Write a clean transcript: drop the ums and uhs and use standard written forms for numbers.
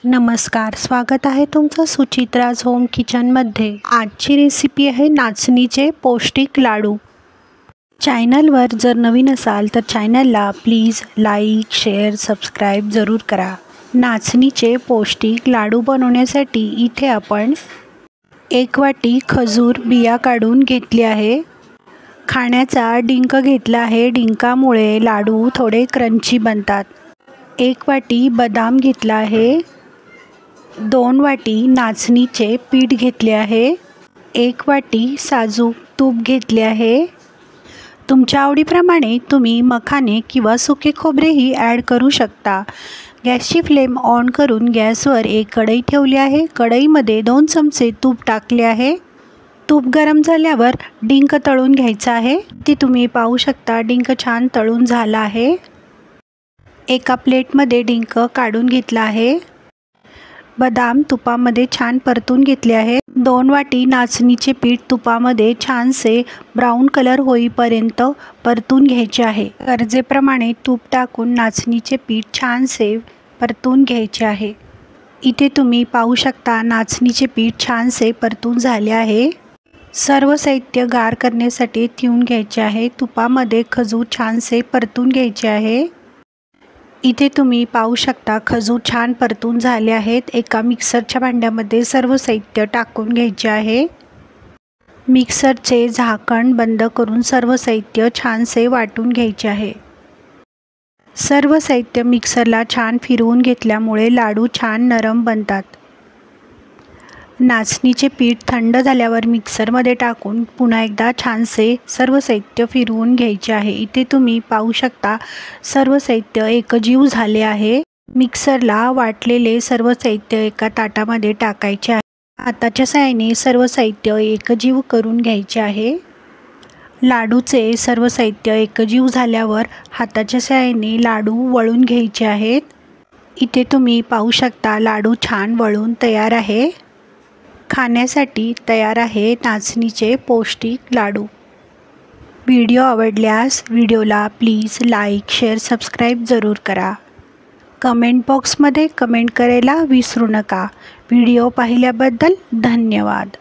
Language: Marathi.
नमस्कार, स्वागत आहे तुमचं सुचित्राज होम किचनमध्ये। आजची रेसिपी आहे नाचणीचे पौष्टिक लाडू। चॅनलवर जर नवीन असाल तर चॅनलला प्लीज लाईक, शेअर, सबस्क्राईब जरूर करा। नाचणीचे पौष्टिक लाडू बनवण्यासाठी इथे आपण 1 वाटी खजूर बिया काढून घेतली आहे। खाण्याचा डिंक घेतला आहे, डिंकामुळे लाडू थोडे क्रंची बनतात। 1 वाटी बदाम घेतला आहे। 2 वाटी नाचणीचे पीठ घेतले आहे। 1 वाटी साजूक तूप घेतले आहे। तुमच्या आवडीप्रमाणे तुम्ही मखाने किंवा सुके खोबरेही ॲड करू शकता। गॅसची फ्लेम ऑन करून गॅसवर एक कढई ठेवली आहे। कढईमध्ये 2 चमचे तूप टाकले आहे। तूप गरम झाल्यावर डिंक तळून घ्यायचा आहे। ती तुम्ही पाहू शकता डिंक छान तळून झाला आहे। एका प्लेटमध्ये डिंक काढून घेतला आहे। बदाम तुपामध्ये छान परतून घेतले आहे। 2 वाटी नाचणीचे पीठ तुपामध्ये छानसे ब्राऊन कलर होईपर्यंत परतून घ्यायचे आहे। गरजेप्रमाणे तूप टाकून नाचणीचे पीठ छानसे परतून घ्यायचे आहे। इथे तुम्ही पाहू शकता नाचणीचे पीठ छानसे परतून झाले आहे। सर्व साहित्य गार करण्यासाठी ठेवून घ्यायचे आहे। तुपामध्ये खजूर छानसे परतून घ्यायचे आहे। इथे तुम्ही पाहू शकता खजूर छान परतून झाले आहेत। एका मिक्सरच्या भांड्यामध्ये सर्व साहित्य टाकून घ्यायचे आहे। मिक्सरचे झाकण बंद करून सर्व साहित्य छानसे वाटून घ्यायचे आहे। सर्व साहित्य मिक्सरला छान फिरवून घेतल्यामुळे लाडू छान नरम बनतात। नाचणीचे पीठ थंड झाल्यावर मिक्सरमध्ये टाकून पुन्हा एकदा छानसे सर्व साहित्य फिरवून घ्यायचे आहे। इथे तुम्ही पाहू शकता सर्व साहित्य एकजीव झाले आहे। मिक्सरला वाटलेले सर्व साहित्य एका ताटामध्ये टाकायचे आहे। हाताच्या साहाय्याने सर्व साहित्य एकजीव करून घ्यायचे आहे। लाडूचे सर्व साहित्य एकजीव झाल्यावर हाताच्या साहाय्याने लाडू वळून घ्यायचे आहेत। इथे तुम्ही पाहू शकता लाडू छान वळून तयार आहे। खाण्यासाठी तयार आहे नाचणीचे पौष्टिक लाडू। व्हिडिओ आवडल्यास व्हिडिओला प्लीज लाईक, शेअर, सबस्क्राईब जरूर करा। कमेंट बॉक्समध्ये कमेंट करायला विसरू नका। व्हिडिओ पाहिल्याबद्दल धन्यवाद।